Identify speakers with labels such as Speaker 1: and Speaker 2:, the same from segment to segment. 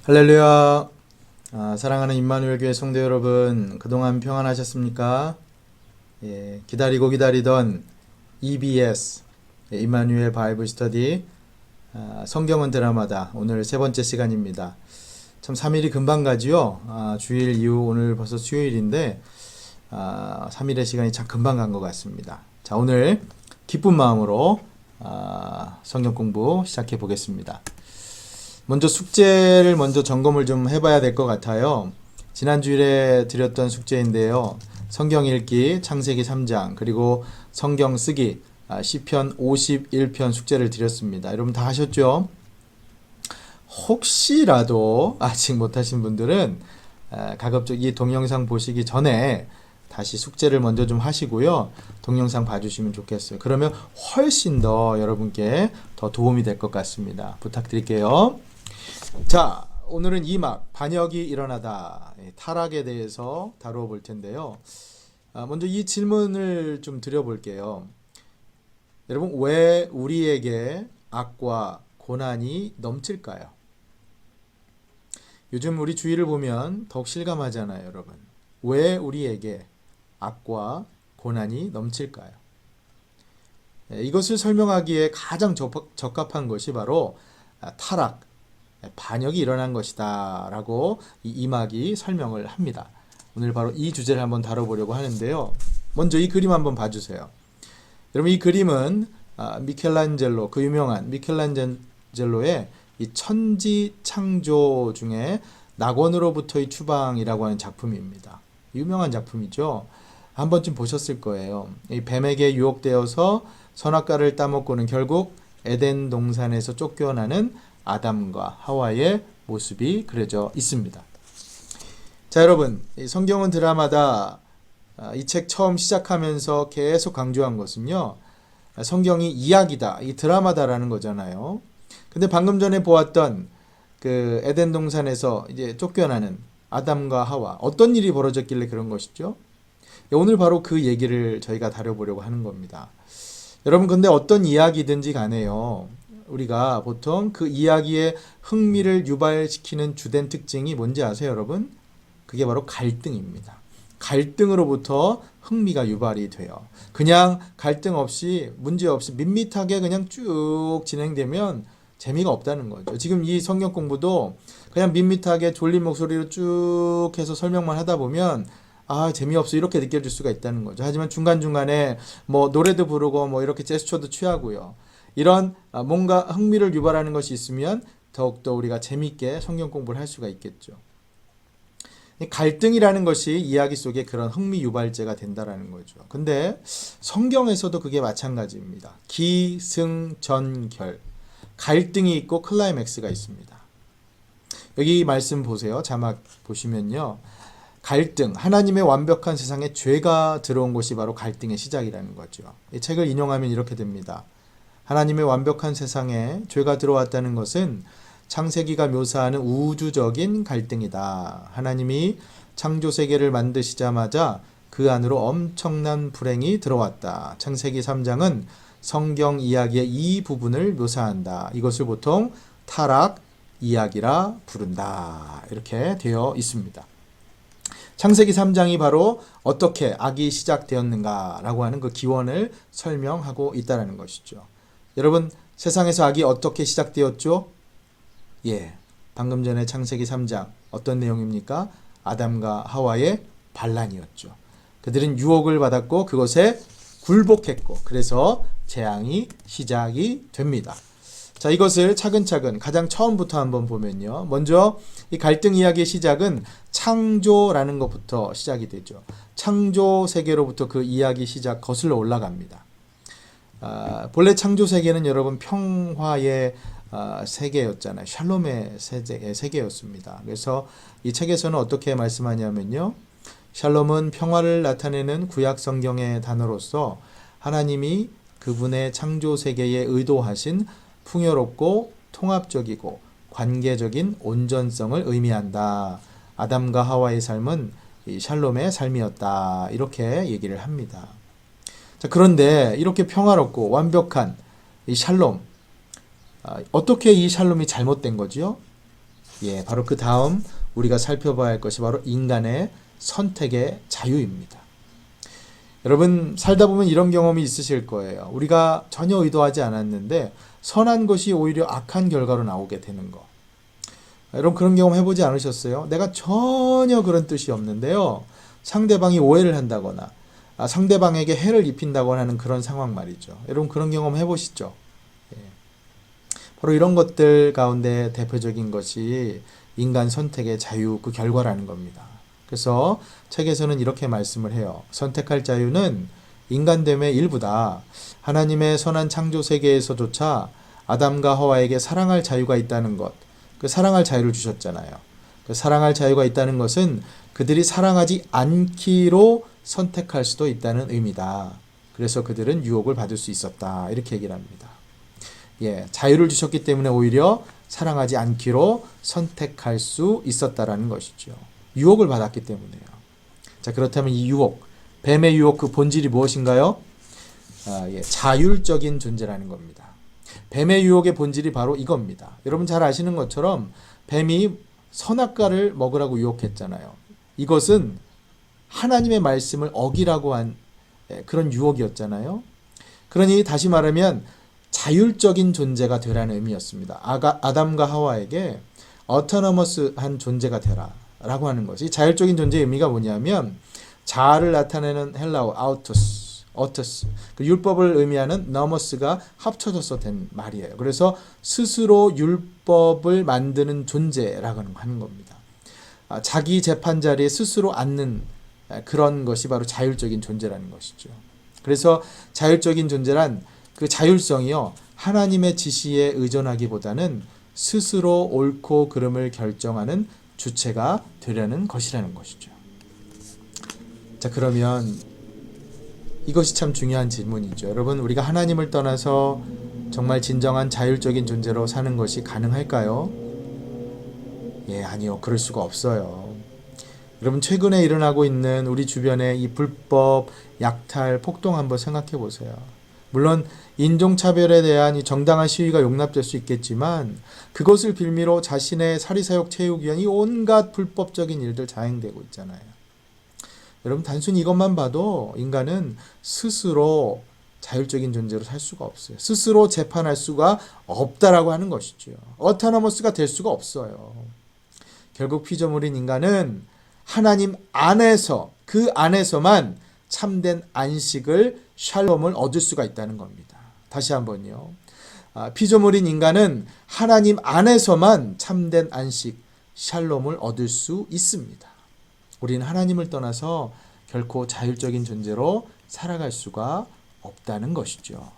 Speaker 1: 할렐루야. 사랑하는 임마누엘 교회 성도 여러분, 그동안 평안하셨습니까? 예, 기다리고 기다리던 EBS, 임마누엘 바이블 스터디, 성경은 드라마다 오늘 세 번째 시간입니다. 참 3일이 금방 가지요. 주일 이후 오늘 벌써 수요일인데 3일의 시간이 참 금방 간 것 같습니다. 자, 오늘 기쁜 마음으로 성경 공부 시작해 보겠습니다. 먼저 숙제를 먼저 점검을 좀 해봐야 될 것 같아요. 지난 주일에 드렸던 숙제인데요. 성경 읽기 창세기 3장 그리고 성경 쓰기 시편 51편 숙제를 드렸습니다. 여러분 다 하셨죠? 혹시라도 아직 못하신 분들은 가급적 이 동영상 보시기 전에 다시 숙제를 먼저 좀 하시고요. 동영상 봐주시면 좋겠어요. 그러면 훨씬 더 여러분께 더 도움이 될 것 같습니다. 부탁드릴게요. 자, 오늘은 이막 반역이 일어나다 타락에 대해서 다루어 볼 텐데요. 먼저 이 질문을 좀 드려볼게요. 여러분, 왜 우리에게 악과 고난이 넘칠까요? 요즘 우리 주위를 보면 더욱 실감하잖아요, 여러분. 왜 우리에게 악과 고난이 넘칠까요? 이것을 설명하기에 가장 적합한 것이 바로 타락, 반역이 일어난 것이다 라고 이 이막이 설명을 합니다. 오늘 바로 이 주제를 한번 다뤄보려고 하는데요. 먼저 이 그림 한번 봐주세요. 여러분, 이 그림은 미켈란젤로, 그 유명한 미켈란젤로의 이 천지창조 중에 낙원으로부터의 추방이라고 하는 작품입니다. 유명한 작품이죠. 한 번쯤 보셨을 거예요. 이 뱀에게 유혹되어서 선악과를 따먹고는 결국 에덴 동산에서 쫓겨나는 아담과 하와의 모습이 그려져 있습니다. 자, 여러분, 성경은 드라마다 이 책 처음 시작하면서 계속 강조한 것은요, 성경이 이야기다, 이 드라마다라는 거잖아요. 근데 방금 전에 보았던 그 에덴 동산에서 이제 쫓겨나는 아담과 하와, 어떤 일이 벌어졌길래 그런 것이죠? 오늘 바로 그 얘기를 저희가 다뤄보려고 하는 겁니다. 여러분, 근데 어떤 이야기든지 간에요, 우리가 보통 그 이야기에 흥미를 유발시키는 주된 특징이 뭔지 아세요, 여러분? 그게 바로 갈등입니다. 갈등으로부터 흥미가 유발이 돼요. 그냥 갈등 없이, 문제 없이 밋밋하게 그냥 쭉 진행되면 재미가 없다는 거죠. 지금 이 성경 공부도 그냥 밋밋하게 졸린 목소리로 쭉 해서 설명만 하다 보면 재미없어 이렇게 느껴질 수가 있다는 거죠. 하지만 중간중간에 뭐 노래도 부르고 뭐 이렇게 제스처도 취하고요. 이런 뭔가 흥미를 유발하는 것이 있으면 더욱더 우리가 재미있게 성경 공부를 할 수가 있겠죠. 갈등이라는 것이 이야기 속에 그런 흥미 유발제가 된다라는 거죠. 근데 성경에서도 그게 마찬가지입니다. 기승전결, 갈등이 있고 클라이맥스가 있습니다. 여기 말씀 보세요. 자막 보시면요, 갈등, 하나님의 완벽한 세상에 죄가 들어온 것이 바로 갈등의 시작이라는 거죠. 이 책을 인용하면 이렇게 됩니다. 하나님의 완벽한 세상에 죄가 들어왔다는 것은 창세기가 묘사하는 우주적인 갈등이다. 하나님이 창조세계를 만드시자마자 그 안으로 엄청난 불행이 들어왔다. 창세기 3장은 성경 이야기의 이 부분을 묘사한다. 이것을 보통 타락 이야기라 부른다. 이렇게 되어 있습니다. 창세기 3장이 바로 어떻게 악이 시작되었는가라고 하는 그 기원을 설명하고 있다는 것이죠. 여러분, 세상에서 악이 어떻게 시작되었죠? 방금 전에 창세기 3장 어떤 내용입니까? 아담과 하와의 반란이었죠. 그들은 유혹을 받았고 그것에 굴복했고 그래서 재앙이 시작이 됩니다. 자, 이것을 차근차근 가장 처음부터 한번 보면요. 먼저 이 갈등 이야기의 시작은 창조라는 것부터 시작이 되죠. 창조 세계로부터 그 이야기 시작 거슬러 올라갑니다. 본래 창조 세계는 여러분 평화의 세계였잖아요. 샬롬의 세계였습니다. 그래서 이 책에서는 어떻게 말씀하냐면요, 샬롬은 평화를 나타내는 구약 성경의 단어로서 하나님이 그분의 창조 세계에 의도하신 풍요롭고 통합적이고 관계적인 온전성을 의미한다. 아담과 하와의 삶은 이 샬롬의 삶이었다. 이렇게 얘기를 합니다. 자, 그런데 이렇게 평화롭고 완벽한 이 샬롬, 어떻게 이 샬롬이 잘못된 거지요? 예, 바로 그 다음 우리가 살펴봐야 할 것이 바로 인간의 선택의 자유입니다. 여러분 살다 보면 이런 경험이 있으실 거예요. 우리가 전혀 의도하지 않았는데 선한 것이 오히려 악한 결과로 나오게 되는 거. 여러분 그런 경험 해보지 않으셨어요? 내가 전혀 그런 뜻이 없는데요. 상대방이 오해를 한다거나 상대방에게 해를 입힌다거나 하는 그런 상황 말이죠. 여러분 그런 경험 해보시죠? 예. 바로 이런 것들 가운데 대표적인 것이 인간 선택의 자유 그 결과라는 겁니다. 그래서 책에서는 이렇게 말씀을 해요. 선택할 자유는 인간됨의 일부다. 하나님의 선한 창조 세계에서조차 아담과 하와에게 사랑할 자유가 있다는 것. 그 사랑할 자유를 주셨잖아요. 그 사랑할 자유가 있다는 것은 그들이 사랑하지 않기로 선택할 수도 있다는 의미다. 그래서 그들은 유혹을 받을 수 있었다. 이렇게 얘기를 합니다. 예, 자유를 주셨기 때문에 오히려 사랑하지 않기로 선택할 수 있었다라는 것이죠. 유혹을 받았기 때문에요. 자, 그렇다면 이 유혹, 뱀의 유혹 그 본질이 무엇인가요? 예, 자율적인 존재라는 겁니다. 뱀의 유혹의 본질이 바로 이겁니다. 여러분 잘 아시는 것처럼 뱀이 선악과를 먹으라고 유혹했잖아요. 이것은 하나님의 말씀을 어기라고 한 그런 유혹이었잖아요. 그러니 다시 말하면 자율적인 존재가 되라는 의미였습니다. 아담과 하와에게 어토너머스한 존재가 되라 라고 하는 것이 자율적인 존재의 의미가 뭐냐면 자아를 나타내는 헬라어 어토스 그 율법을 의미하는 너머스가 합쳐져서 된 말이에요. 그래서 스스로 율법을 만드는 존재라고 하는 겁니다. 자기 재판 자리에 스스로 앉는 그런 것이 바로 자율적인 존재라는 것이죠. 그래서 자율적인 존재란 그 자율성이요 하나님의 지시에 의존하기보다는 스스로 옳고 그름을 결정하는 주체가 되려는 것이라는 것이죠. 자, 그러면 이것이 참 중요한 질문이죠. 여러분, 우리가 하나님을 떠나서 정말 진정한 자율적인 존재로 사는 것이 가능할까요? 예, 아니요. 그럴 수가 없어요. 여러분, 최근에 일어나고 있는 우리 주변의 이 불법, 약탈, 폭동 한번 생각해 보세요. 물론 인종차별에 대한 이 정당한 시위가 용납될 수 있겠지만 그것을 빌미로 자신의 사리사욕 채우기 위한 이 온갖 불법적인 일들 자행되고 있잖아요. 여러분 단순히 이것만 봐도 인간은 스스로 자율적인 존재로 살 수가 없어요. 스스로 재판할 수가 없다라고 하는 것이죠. 어토너머스가 될 수가 없어요. 결국 피조물인 인간은 하나님 안에서 그 안에서만 참된 안식을 샬롬을 얻을 수가 있다는 겁니다. 다시 한번요. 피조물인 인간은 하나님 안에서만 참된 안식 샬롬을 얻을 수 있습니다. 우리는 하나님을 떠나서 결코 자율적인 존재로 살아갈 수가 없다는 것이죠.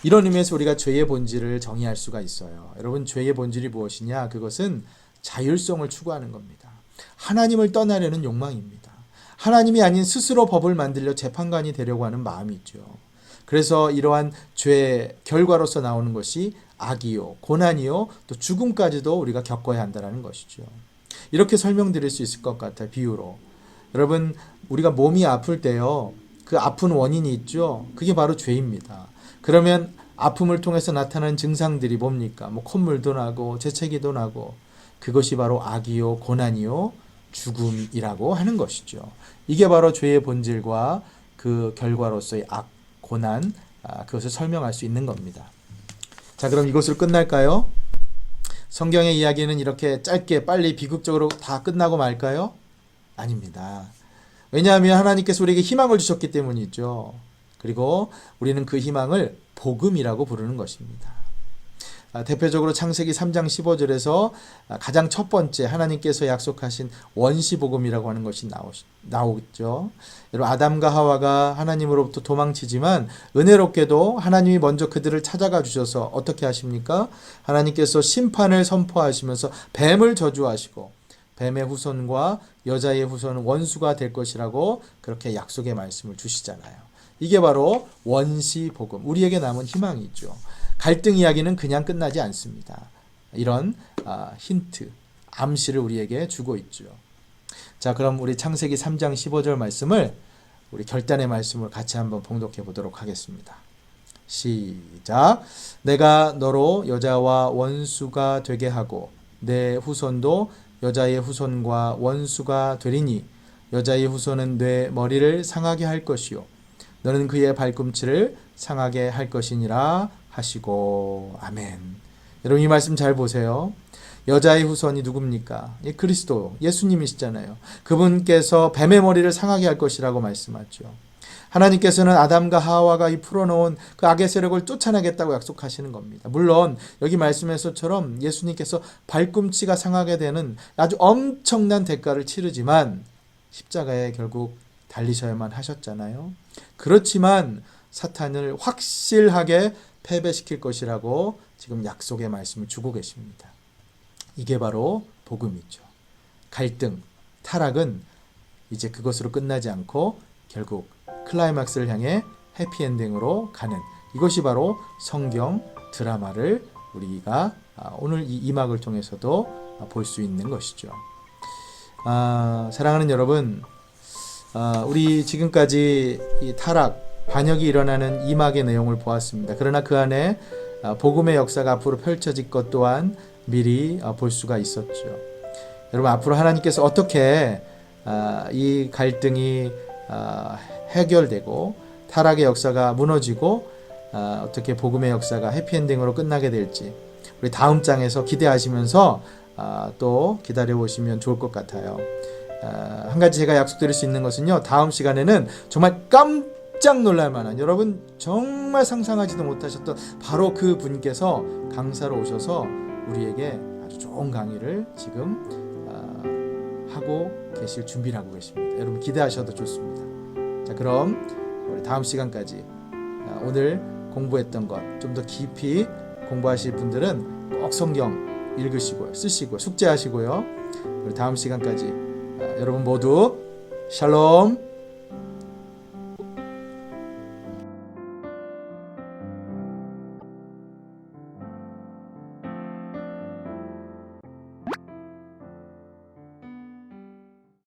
Speaker 1: 이런 의미에서 우리가 죄의 본질을 정의할 수가 있어요. 여러분 죄의 본질이 무엇이냐? 그것은 자율성을 추구하는 겁니다. 하나님을 떠나려는 욕망입니다. 하나님이 아닌 스스로 법을 만들려 재판관이 되려고 하는 마음이 있죠. 그래서 이러한 죄의 결과로서 나오는 것이 악이요, 고난이요, 또 죽음까지도 우리가 겪어야 한다는 것이죠. 이렇게 설명드릴 수 있을 것 같아요. 비유로. 여러분 우리가 몸이 아플 때요. 그 아픈 원인이 있죠. 그게 바로 죄입니다. 그러면 아픔을 통해서 나타나는 증상들이 뭡니까? 뭐 콧물도 나고 재채기도 나고 그것이 바로 악이요, 고난이요, 죽음이라고 하는 것이죠. 이게 바로 죄의 본질과 그 결과로서의 악, 고난, 그것을 설명할 수 있는 겁니다. 자, 그럼 이것으로 끝날까요? 성경의 이야기는 이렇게 짧게 빨리 비극적으로 다 끝나고 말까요? 아닙니다. 왜냐하면 하나님께서 우리에게 희망을 주셨기 때문이죠. 그리고 우리는 그 희망을 복음이라고 부르는 것입니다. 대표적으로 창세기 3장 15절에서 가장 첫 번째 하나님께서 약속하신 원시복음이라고 하는 것이 나오죠. 여러분 아담과 하와가 하나님으로부터 도망치지만 은혜롭게도 하나님이 먼저 그들을 찾아가 주셔서 어떻게 하십니까? 하나님께서 심판을 선포하시면서 뱀을 저주하시고 뱀의 후손과 여자의 후손은 원수가 될 것이라고 그렇게 약속의 말씀을 주시잖아요. 이게 바로 원시복음, 우리에게 남은 희망이죠. 갈등 이야기는 그냥 끝나지 않습니다. 이런 힌트, 암시를 우리에게 주고 있죠. 자, 그럼 우리 창세기 3장 15절 말씀을 우리 결단의 말씀을 같이 한번 봉독해 보도록 하겠습니다. 시작. 내가 너로 여자와 원수가 되게 하고 내 후손도 여자의 후손과 원수가 되리니 여자의 후손은 내 머리를 상하게 할 것이요 너는 그의 발꿈치를 상하게 할 것이니라 하시고. 아멘. 여러분 이 말씀 잘 보세요. 여자의 후손이 누굽니까? 그리스도 예수님이시잖아요. 그분께서 뱀의 머리를 상하게 할 것이라고 말씀하죠. 하나님께서는 아담과 하와가 이 풀어놓은 그 악의 세력을 쫓아내겠다고 약속하시는 겁니다. 물론 여기 말씀에서처럼 예수님께서 발꿈치가 상하게 되는 아주 엄청난 대가를 치르지만 십자가에 결국 달리셔야만 하셨잖아요. 그렇지만 사탄을 확실하게 패배시킬 것이라고 지금 약속의 말씀을 주고 계십니다. 이게 바로 복음이죠. 갈등, 타락은 이제 그것으로 끝나지 않고 결국 클라이막스를 향해 해피엔딩으로 가는, 이것이 바로 성경 드라마를 우리가 오늘 이 이막을 통해서도 볼 수 있는 것이죠. 사랑하는 여러분, 우리 지금까지 이 타락, 반역이 일어나는 이막의 내용을 보았습니다. 그러나 그 안에 복음의 역사가 앞으로 펼쳐질 것 또한 미리 볼 수가 있었죠. 여러분, 앞으로 하나님께서 어떻게 이 갈등이 해결되고 타락의 역사가 무너지고 어떻게 복음의 역사가 해피엔딩으로 끝나게 될지 우리 다음 장에서 기대하시면서 또 기다려보시면 좋을 것 같아요. 한 가지 제가 약속드릴 수 있는 것은요, 다음 시간에는 정말 깜짝 놀랄 만한, 여러분 정말 상상하지도 못하셨던 바로 그 분께서 강사로 오셔서 우리에게 아주 좋은 강의를 지금 하고 계실 준비를 하고 계십니다. 여러분 기대하셔도 좋습니다. 자, 그럼 우리 다음 시간까지 오늘 공부했던 것 좀 더 깊이 공부하실 분들은 꼭 성경 읽으시고요, 쓰시고요, 숙제하시고요. 우리 다음 시간까지 여러분 모두 샬롬.